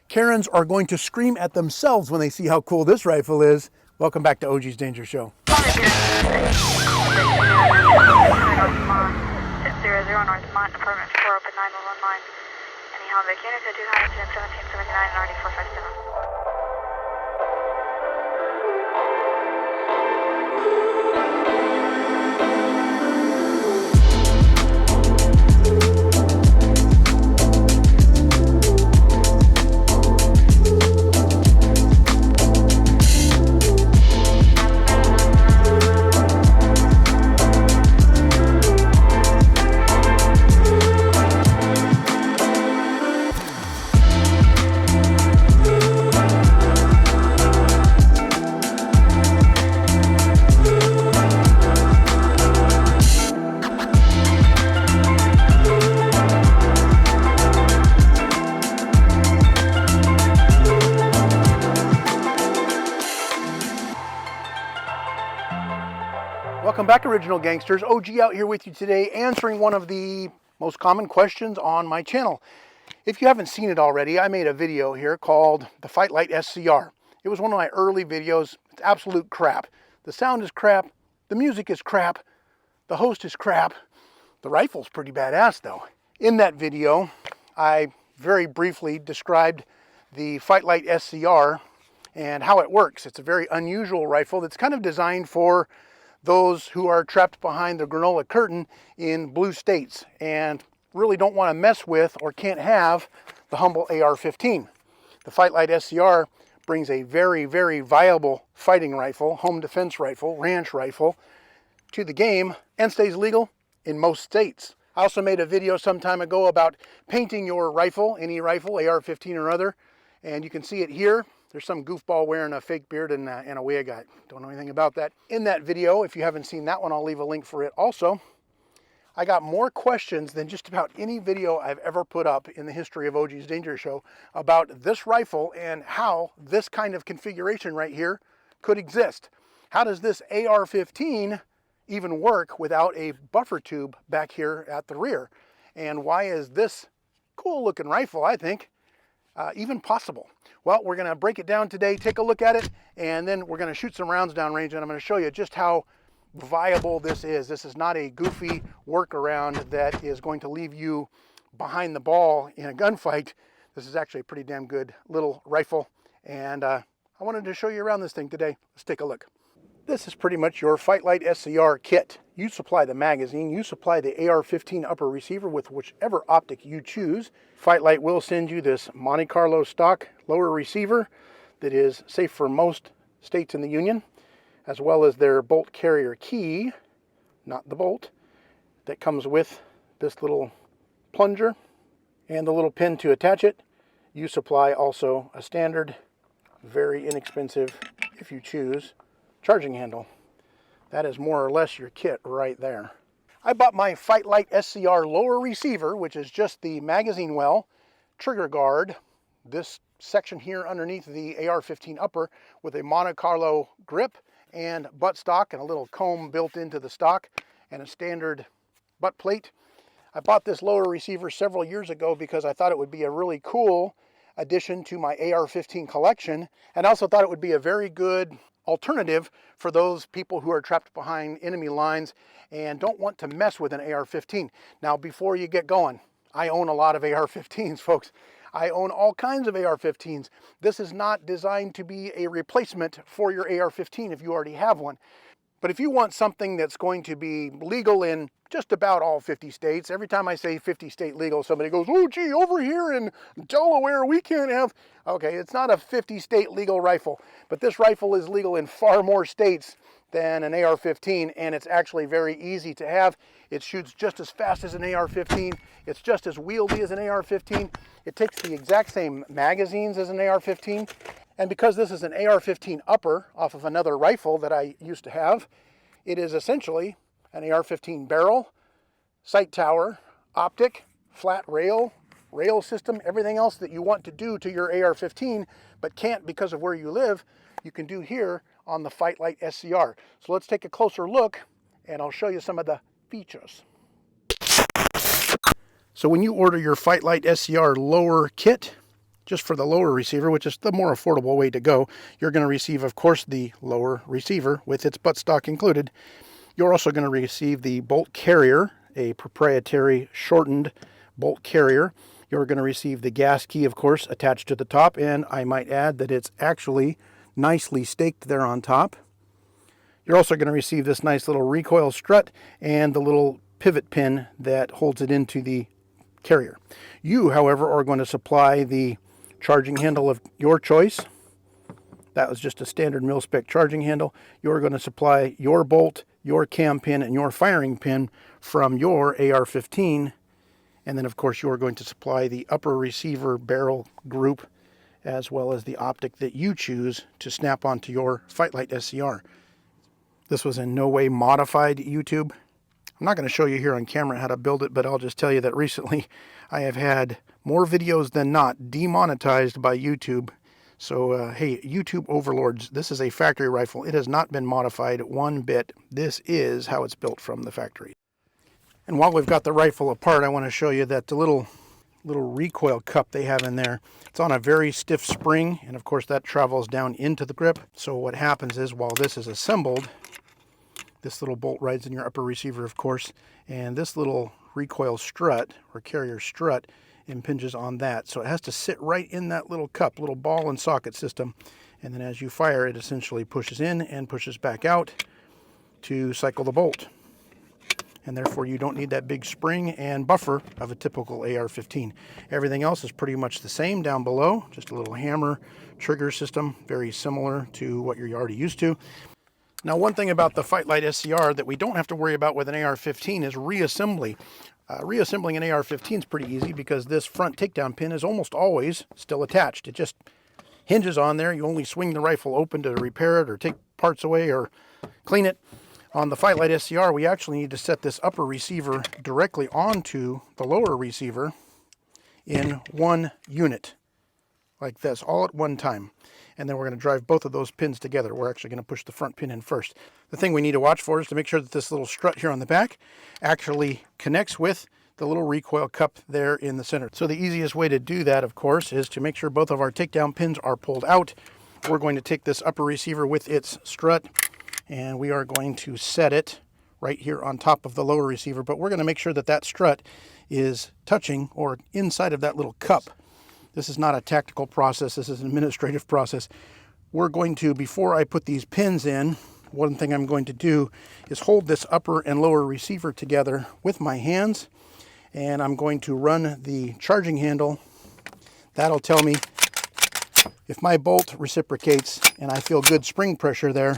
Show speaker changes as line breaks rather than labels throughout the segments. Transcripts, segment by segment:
Karens are going to scream at themselves when they see how cool this rifle is. Welcome back to OG's Danger Show. Welcome back, Original Gangsters. OG out here with you today, answering one of the most common questions on my channel. If you haven't seen it already, I made a video here called the FightLite SCR. It was one of my early videos. It's absolute crap. The sound is crap. The music is crap. The host is crap. The rifle's pretty badass though. In that video, I very briefly described the FightLite SCR and how it works. It's a very unusual rifle that's kind of designed for those who are trapped behind the Granola Curtain in blue states and really don't want to mess with or can't have the humble AR-15. The FightLite SCR brings a very, very viable fighting rifle, home defense rifle, ranch rifle to the game and stays legal in most states. I also made a video some time ago about painting your rifle, any rifle, AR-15 or other, and you can see it here. There's some goofball wearing a fake beard and a wig. I don't know anything about that. In that video, if you haven't seen that one, I'll leave a link for it also. I got more questions than just about any video I've ever put up in the history of OG's Danger Show about this rifle and how this kind of configuration right here could exist. How does this AR-15 even work without a buffer tube back here at the rear? And why is this cool looking rifle, I think, even possible? Well, we're going to break it down today, take a look at it, and then we're going to shoot some rounds downrange, and I'm going to show you just how viable this is. This is not a goofy workaround that is going to leave you behind the ball in a gunfight. This is actually a pretty damn good little rifle, and I wanted to show you around this thing today. Let's take a look. This is pretty much your FightLite SCR kit. You supply the magazine, you supply the AR-15 upper receiver with whichever optic you choose. FightLite will send you this Monte Carlo stock lower receiver that is safe for most states in the Union, as well as their bolt carrier key, not the bolt, that comes with this little plunger and the little pin to attach it. You supply also a standard, very inexpensive, if you choose, charging handle. That is more or less your kit right there. I bought my FightLite SCR lower receiver, which is just the magazine well, trigger guard, this section here underneath the AR-15 upper with a Monte Carlo grip and buttstock and a little comb built into the stock and a standard butt plate. I bought this lower receiver several years ago because I thought it would be a really cool addition to my AR-15 collection, and I also thought it would be a very good alternative for those people who are trapped behind enemy lines and don't want to mess with an AR-15. Now, before you get going, I own a lot of AR-15s, folks. I own all kinds of AR-15s. This is not designed to be a replacement for your AR-15 if you already have one. But if you want something that's going to be legal in just about all 50 states, every time I say 50 state legal, somebody goes, oh gee, over here in Delaware we can't have. Okay, it's not a 50 state legal rifle, but this rifle is legal in far more states than an AR-15, and it's actually very easy to have. It shoots just as fast as an AR-15. It's just as wieldy as an AR-15. It takes the exact same magazines as an AR-15. And because this is an AR-15 upper off of another rifle that I used to have, it is essentially an AR-15 barrel, sight tower, optic, flat rail system, everything else that you want to do to your AR-15 but can't because of where you live, you can do here on the FightLite SCR. So let's take a closer look and I'll show you some of the features. So when you order your FightLite SCR lower kit, just for the lower receiver, which is the more affordable way to go, you're going to receive, of course, the lower receiver with its buttstock included. You're also going to receive the bolt carrier, a proprietary shortened bolt carrier. You're going to receive the gas key, of course, attached to the top, and I might add that it's actually nicely staked there on top. You're also going to receive this nice little recoil strut and the little pivot pin that holds it into the carrier. You, however, are going to supply the charging handle of your choice. That was just a standard mil-spec charging handle. You're going to supply your bolt, your cam pin, and your firing pin from your AR-15. And then, of course, you're going to supply the upper receiver barrel group as well as the optic that you choose to snap onto your FightLite SCR. This was in no way modified, YouTube. I'm not going to show you here on camera how to build it, but I'll just tell you that recently I have had more videos than not demonetized by YouTube. So, hey, YouTube Overlords, this is a factory rifle. It has not been modified one bit. This is how it's built from the factory. And while we've got the rifle apart, I want to show you that the little recoil cup they have in there, it's on a very stiff spring, and of course that travels down into the grip. So what happens is, while this is assembled, this little bolt rides in your upper receiver, of course, and this little recoil strut or carrier strut impinges on that. So it has to sit right in that little cup, little ball and socket system. And then as you fire, it essentially pushes in and pushes back out to cycle the bolt. And therefore you don't need that big spring and buffer of a typical AR-15. Everything else is pretty much the same down below, just a little hammer trigger system, very similar to what you're already used to. Now, one thing about the FightLite SCR that we don't have to worry about with an AR-15 is reassembly. Reassembling an AR-15 is pretty easy because this front takedown pin is almost always still attached. It just hinges on there. You only swing the rifle open to repair it or take parts away or clean it. On the FightLite SCR, we actually need to set this upper receiver directly onto the lower receiver in one unit, like this, all at one time. And then we're going to drive both of those pins together. We're actually going to push the front pin in first. The thing we need to watch for is to make sure that this little strut here on the back actually connects with the little recoil cup there in the center. So the easiest way to do that, of course, is to make sure both of our takedown pins are pulled out. We're going to take this upper receiver with its strut, and we are going to set it right here on top of the lower receiver. But we're going to make sure that that strut is touching or inside of that little cup. This is not a tactical process. This is an administrative process. We're going to, before I put these pins in, one thing I'm going to do is hold this upper and lower receiver together with my hands, and I'm going to run the charging handle. That'll tell me if my bolt reciprocates and I feel good spring pressure there.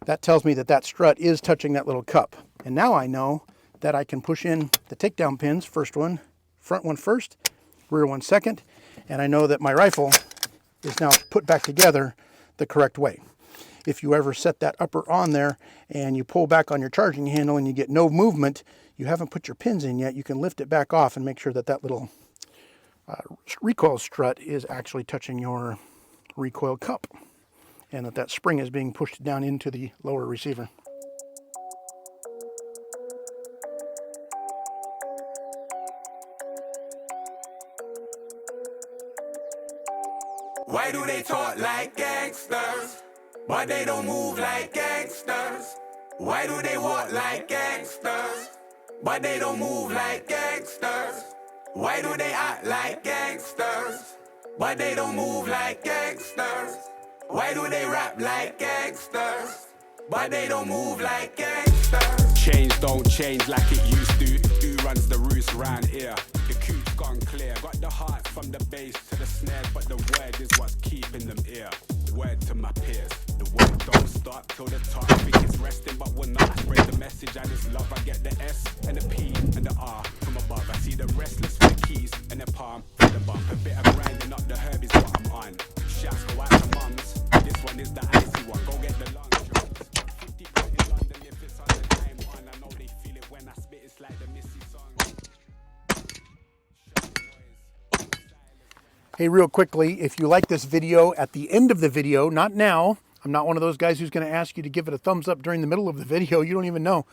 That tells me that that strut is touching that little cup. And now I know that I can push in the takedown pins, first one, front one first, rear one second, and I know that my rifle is now put back together the correct way. If you ever set that upper on there and you pull back on your charging handle and you get no movement, you haven't put your pins in yet, you can lift it back off and make sure that that little recoil strut is actually touching your recoil cup and that that spring is being pushed down into the lower receiver.
Why do they talk like gangsters, but they don't move like gangsters? Why do they walk like gangsters, but they don't move like gangsters? Why do they act like gangsters, but they don't move like gangsters? Why do they rap like gangsters, but they don't move like gangsters? Change don't change like it used to. Who runs the roost round here? The coop's gone clear. Got the heart from the bass to the snare, but the word is what's keeping them here. Word to my peers. The word don't stop till the top. Think it's resting, but we're not. I spread the message and it's love. I get the S and the P and the R from above. I see the restless with the keys and the palm for the bump. A bit of grinding up the herb is what I'm on. Shouts go out to mums. This one is the icy one. Go get the lunch. 50 in London if it's on the time on. I know they feel it when I spit. It's like the Missy song.
Hey, real quickly, if you like this video, at the end of the video, not now, I'm not one of those guys who's going to ask you to give it a thumbs up during the middle of the video. You don't even know.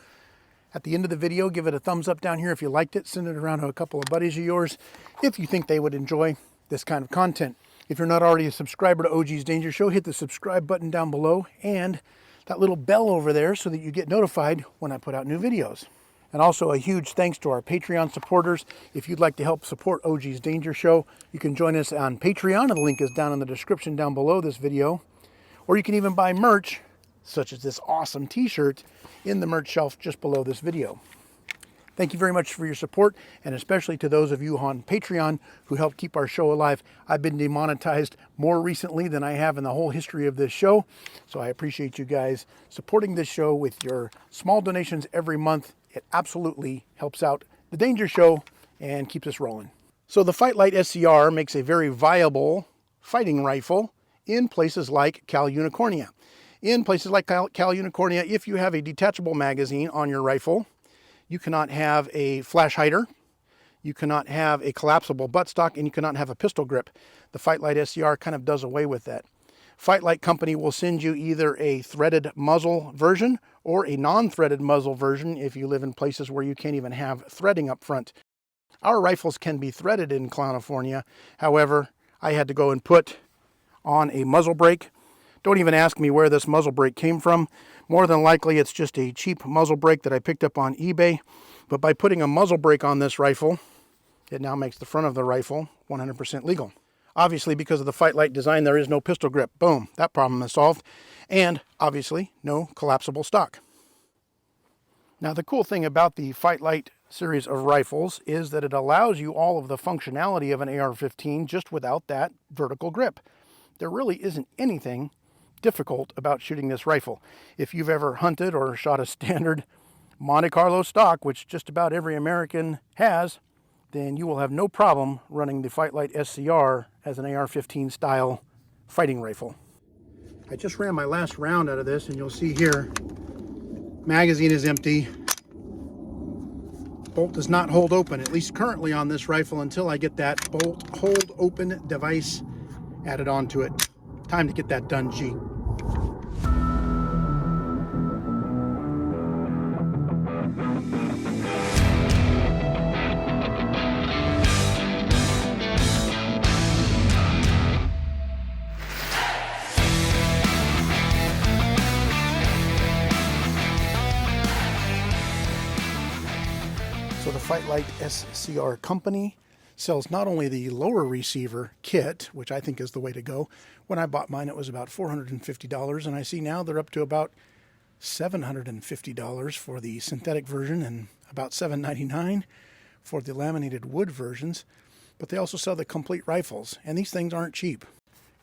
At the end of the video, give it a thumbs up down here if you liked it. Send it around to a couple of buddies of yours if you think they would enjoy this kind of content. If you're not already a subscriber to OG's Danger Show, hit the subscribe button down below and that little bell over there so that you get notified when I put out new videos. And also a huge thanks to our Patreon supporters. If you'd like to help support OG's Danger Show, you can join us on Patreon. The link is down in the description down below this video. Or you can even buy merch, such as this awesome t-shirt, in the merch shelf just below this video. Thank you very much for your support, and especially to those of you on Patreon who help keep our show alive. I've been demonetized more recently than I have in the whole history of this show, so I appreciate you guys supporting this show with your small donations every month. It absolutely helps out the Danger Show and keeps us rolling. So the FightLite SCR makes a very viable fighting rifle in places like Cal Unicornia. In places like Cal Unicornia, if you have a detachable magazine on your rifle, you cannot have a flash hider, you cannot have a collapsible buttstock, and you cannot have a pistol grip. The FightLite SCR kind of does away with that. FightLite company will send you either a threaded muzzle version or a non-threaded muzzle version if you live in places where you can't even have threading up front. Our rifles can be threaded in California. However, I had to go and put on a muzzle brake. Don't even ask me where this muzzle brake came from. More than likely, it's just a cheap muzzle brake that I picked up on eBay. But by putting a muzzle brake on this rifle, it now makes the front of the rifle 100% legal. Obviously, because of the FightLite design, there is no pistol grip. Boom, that problem is solved. And obviously, no collapsible stock. Now, the cool thing about the FightLite series of rifles is that it allows you all of the functionality of an AR-15 just without that vertical grip. There really isn't anything difficult about shooting this rifle. If you've ever hunted or shot a standard Monte Carlo stock, which just about every American has, then you will have no problem running the FightLite SCR as an AR-15 style fighting rifle. I just ran my last round out of this, and you'll see here, magazine is empty. Bolt does not hold open, at least currently on this rifle, until I get that bolt hold open device added onto it. Time to get that done, G. So the FightLite SCR company sells not only the lower receiver kit, which I think is the way to go. When I bought mine, it was about $450, and I see now they're up to about $750 for the synthetic version and about $799 for the laminated wood versions. But they also sell the complete rifles, and these things aren't cheap.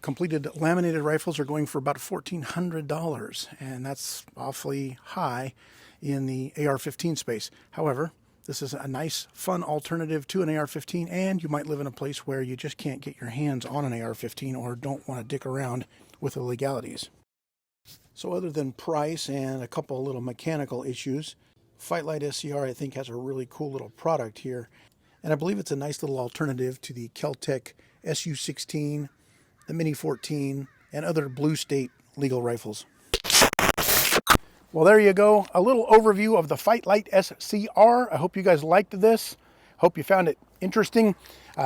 Completed laminated rifles are going for about $1,400, and that's awfully high in the AR-15 space. However, this is a nice, fun alternative to an AR-15, and you might live in a place where you just can't get your hands on an AR-15 or don't want to dick around with the legalities. So other than price and a couple of little mechanical issues, FightLite SCR I think has a really cool little product here. And I believe it's a nice little alternative to the Kel-Tec SU-16, the Mini-14, and other blue state legal rifles. Well, there you go. A little overview of the FightLite SCR. I hope you guys liked this. Hope you found it interesting.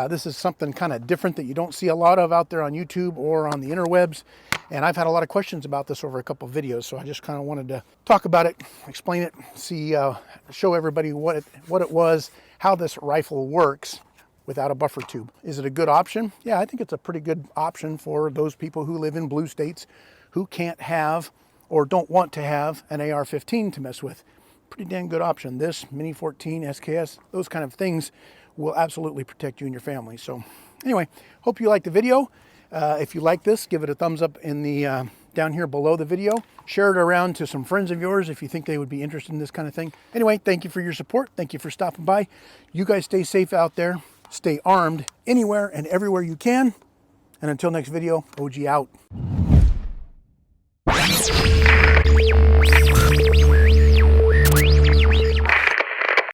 This is something kind of different that you don't see a lot of out there on YouTube or on the interwebs. And I've had a lot of questions about this over a couple of videos, so I just kind of wanted to talk about it, explain it, show everybody what it was, how this rifle works without a buffer tube. Is it a good option? Yeah, I think it's a pretty good option for those people who live in blue states who can't have or don't want to have an AR-15 to mess with. Pretty damn good option. This, Mini-14, SKS, those kind of things will absolutely protect you and your family. So anyway, hope you liked the video. If you like this, give it a thumbs up in the down here below the video. Share it around to some friends of yours if you think they would be interested in this kind of thing. Anyway, thank you for your support. Thank you for stopping by. You guys stay safe out there. Stay armed anywhere and everywhere you can. And until next video, OG out.